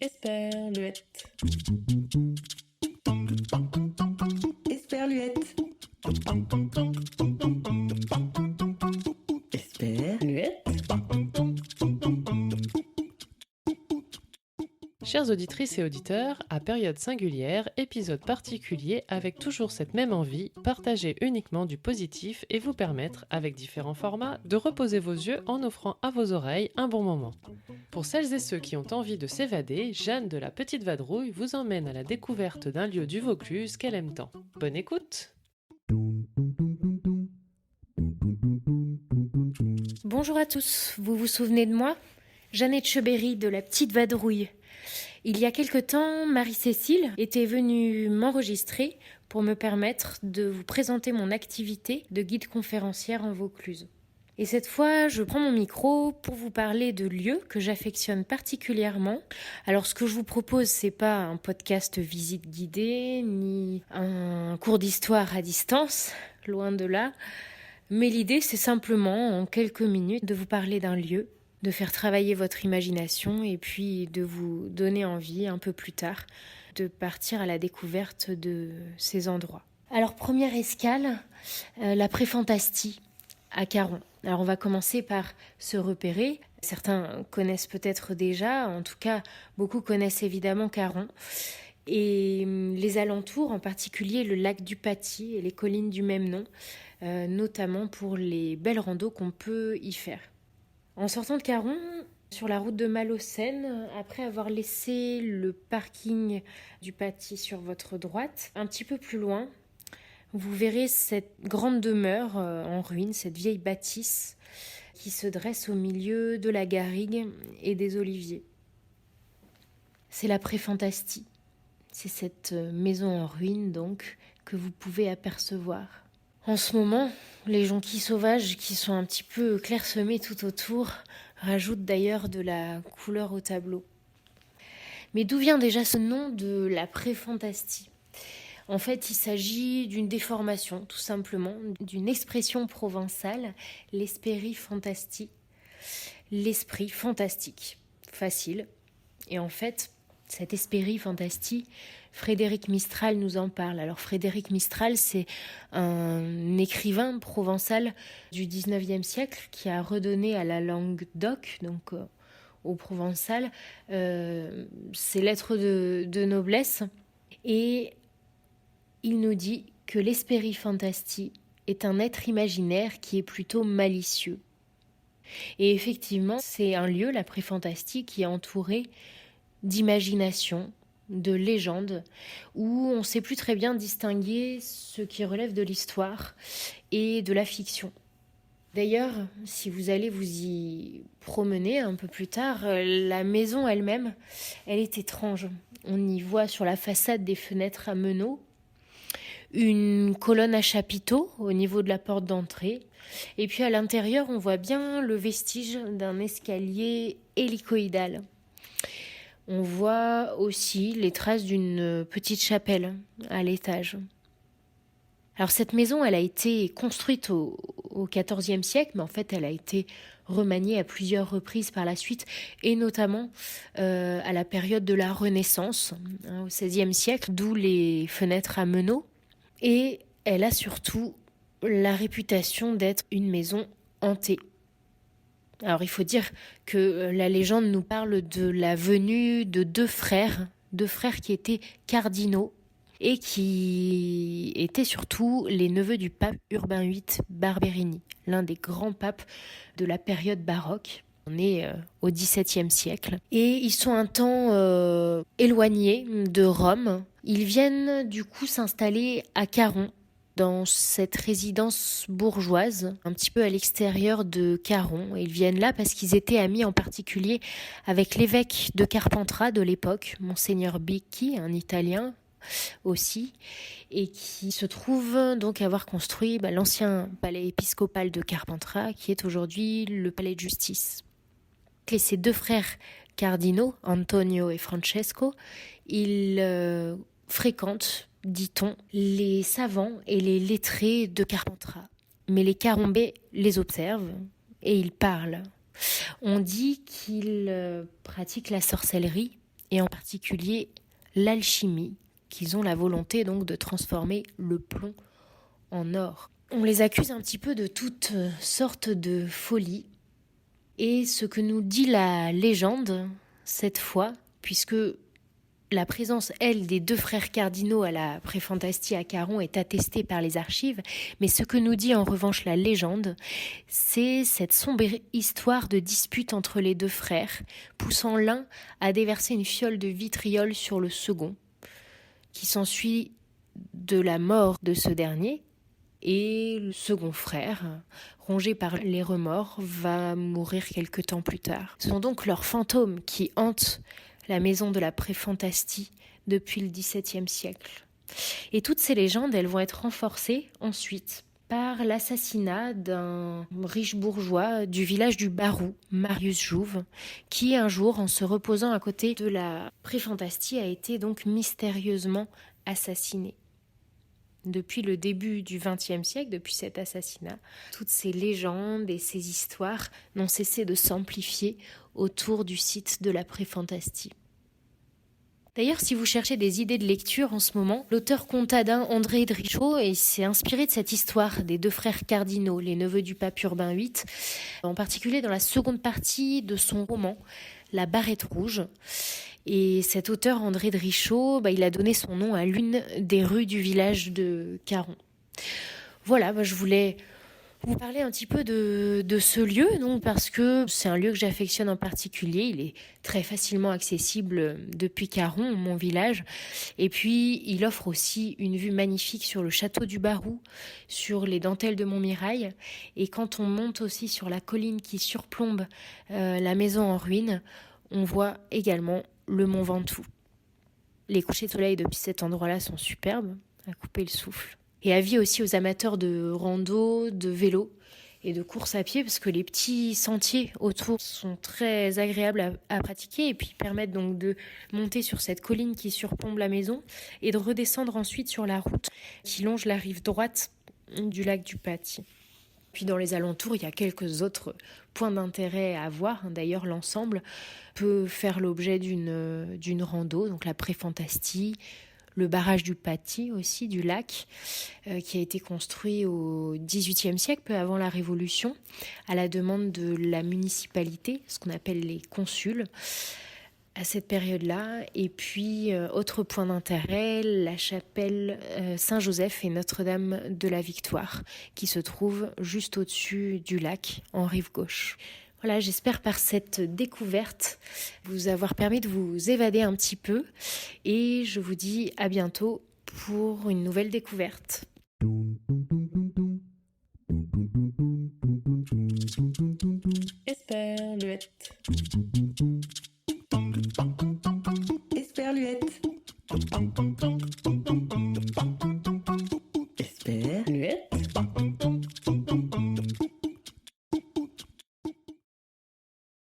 Esperluette. Esperluette. Esperluette. Chères auditrices et auditeurs, à période singulière, épisode particulier avec toujours cette même envie, partager uniquement du positif et vous permettre, avec différents formats, de reposer vos yeux en offrant à vos oreilles un bon moment. Pour celles et ceux qui ont envie de s'évader, Jeanne de la Petite Vadrouille vous emmène à la découverte d'un lieu du Vaucluse qu'elle aime tant. Bonne écoute! Bonjour à tous, vous vous souvenez de moi ? Jeannette Chebéry de la Petite Vadrouille. Il y a quelque temps, Marie-Cécile était venue m'enregistrer pour me permettre de vous présenter mon activité de guide conférencière en Vaucluse. Et cette fois, je prends mon micro pour vous parler de lieux que j'affectionne particulièrement. Alors, ce que je vous propose, c'est pas un podcast visite guidée, ni un cours d'histoire à distance, loin de là. Mais l'idée, c'est simplement, en quelques minutes, de vous parler d'un lieu, de faire travailler votre imagination et puis de vous donner envie, un peu plus tard, de partir à la découverte de ces endroits. Alors, première escale, la Préfantastie à Caron. Alors, on va commencer par se repérer. Certains connaissent peut-être déjà, en tout cas, beaucoup connaissent évidemment Caron. Et les alentours, en particulier le lac du Paty et les collines du même nom, notamment pour les belles randos qu'on peut y faire. En sortant de Caron, sur la route de Malaucène, après avoir laissé le parking du Paty sur votre droite, un petit peu plus loin, vous verrez cette grande demeure en ruine, cette vieille bâtisse qui se dresse au milieu de la garrigue et des oliviers. C'est la Préfantastie. C'est cette maison en ruine donc que vous pouvez apercevoir. En ce moment, les jonquilles sauvages qui sont un petit peu clairsemées tout autour rajoutent d'ailleurs de la couleur au tableau. Mais d'où vient déjà ce nom de la Préfantastie ? En fait, il s'agit d'une déformation, tout simplement, d'une expression provençale, l'esprit fantasti, l'esprit fantastique, facile. Et en fait, cet esprit fantasti, Frédéric Mistral nous en parle. Alors Frédéric Mistral, c'est un écrivain provençal du 19e siècle qui a redonné à la langue d'oc, donc au provençal, ses lettres de noblesse. Et il nous dit que l'esprit fantasti est un être imaginaire qui est plutôt malicieux. Et effectivement, c'est un lieu, la Préfantastie, qui est entouré d'imagination, de légendes, où on ne sait plus très bien distinguer ce qui relève de l'histoire et de la fiction. D'ailleurs, si vous allez vous y promener un peu plus tard, la maison elle-même, elle est étrange. On y voit sur la façade des fenêtres à meneaux, une colonne à chapiteaux au niveau de la porte d'entrée, et puis à l'intérieur, on voit bien le vestige d'un escalier hélicoïdal. On voit aussi les traces d'une petite chapelle à l'étage. Alors cette maison, elle a été construite au XIVe siècle, mais en fait elle a été remaniée à plusieurs reprises par la suite, et notamment à la période de la Renaissance, au XVIe siècle, d'où les fenêtres à meneaux. Et elle a surtout la réputation d'être une maison hantée. Alors il faut dire que la légende nous parle de la venue de deux frères qui étaient cardinaux et qui étaient surtout les neveux du pape Urbain VIII Barberini, l'un des grands papes de la période baroque. On est au XVIIe siècle. Et ils sont un temps éloignés de Rome. Ils viennent du coup s'installer à Caron, dans cette résidence bourgeoise, un petit peu à l'extérieur de Caron. Ils viennent là parce qu'ils étaient amis en particulier avec l'évêque de Carpentras de l'époque, Monseigneur Becchi, un Italien aussi, et qui se trouve donc avoir construit l'ancien palais épiscopal de Carpentras, qui est aujourd'hui le palais de justice. Et ces deux frères cardinaux, Antonio et Francesco, ils fréquentent, dit-on, les savants et les lettrés de Carpentras. Mais les Carombais les observent et ils parlent. On dit qu'ils pratiquent la sorcellerie et en particulier l'alchimie, qu'ils ont la volonté donc de transformer le plomb en or. On les accuse un petit peu de toutes sortes de folies. Et ce que nous dit la légende, cette fois, puisque la présence, elle, des 2 frères cardinaux à la Préfantastie à Caron est attestée par les archives, mais ce que nous dit en revanche la légende, c'est cette sombre histoire de dispute entre les 2 frères, poussant l'un à déverser une fiole de vitriol sur le second, qui s'ensuit de la mort de ce dernier, et le second frère, rongé par les remords, va mourir quelque temps plus tard. Ce sont donc leurs fantômes qui hantent la maison de la Préfantastie depuis le XVIIe siècle. Et toutes ces légendes, elles vont être renforcées ensuite par l'assassinat d'un riche bourgeois du village du Barou, Marius Jouve, qui un jour, en se reposant à côté de la Préfantastie, a été donc mystérieusement assassiné. Depuis le début du XXe siècle, depuis cet assassinat, toutes ces légendes et ces histoires n'ont cessé de s'amplifier autour du site de la Préfantastie. D'ailleurs, si vous cherchez des idées de lecture en ce moment, l'auteur comtadin André Drichot s'est inspiré de cette histoire des 2 frères cardinaux, les neveux du pape Urbain VIII, en particulier dans la seconde partie de son roman, La Barrette rouge. Et cet auteur, André Drichot, il a donné son nom à l'une des rues du village de Caron. Voilà, je voulais vous parler un petit peu de ce lieu, donc, parce que c'est un lieu que j'affectionne en particulier. Il est très facilement accessible depuis Caron, mon village. Et puis, il offre aussi une vue magnifique sur le château du Barou, sur les dentelles de Montmirail. Et quand on monte aussi sur la colline qui surplombe la maison en ruine, on voit également le Mont Ventoux. Les couchers de soleil depuis cet endroit-là sont superbes, à couper le souffle. Et avis aussi aux amateurs de rando, de vélo et de course à pied, parce que les petits sentiers autour sont très agréables à pratiquer et puis permettent donc de monter sur cette colline qui surplombe la maison et de redescendre ensuite sur la route qui longe la rive droite du lac du Paty. Puis dans les alentours, il y a quelques autres points d'intérêt à voir. D'ailleurs, l'ensemble peut faire l'objet d'une rando, donc la Préfantastie, le barrage du Paty aussi, du lac, qui a été construit au XVIIIe siècle, peu avant la Révolution, à la demande de la municipalité, ce qu'on appelle les consuls, à cette période-là. Et puis, autre point d'intérêt, la chapelle Saint-Joseph et Notre-Dame de la Victoire, qui se trouve juste au-dessus du lac, en rive gauche. Voilà, j'espère par cette découverte vous avoir permis de vous évader un petit peu. Et je vous dis à bientôt pour une nouvelle découverte. Esperluette.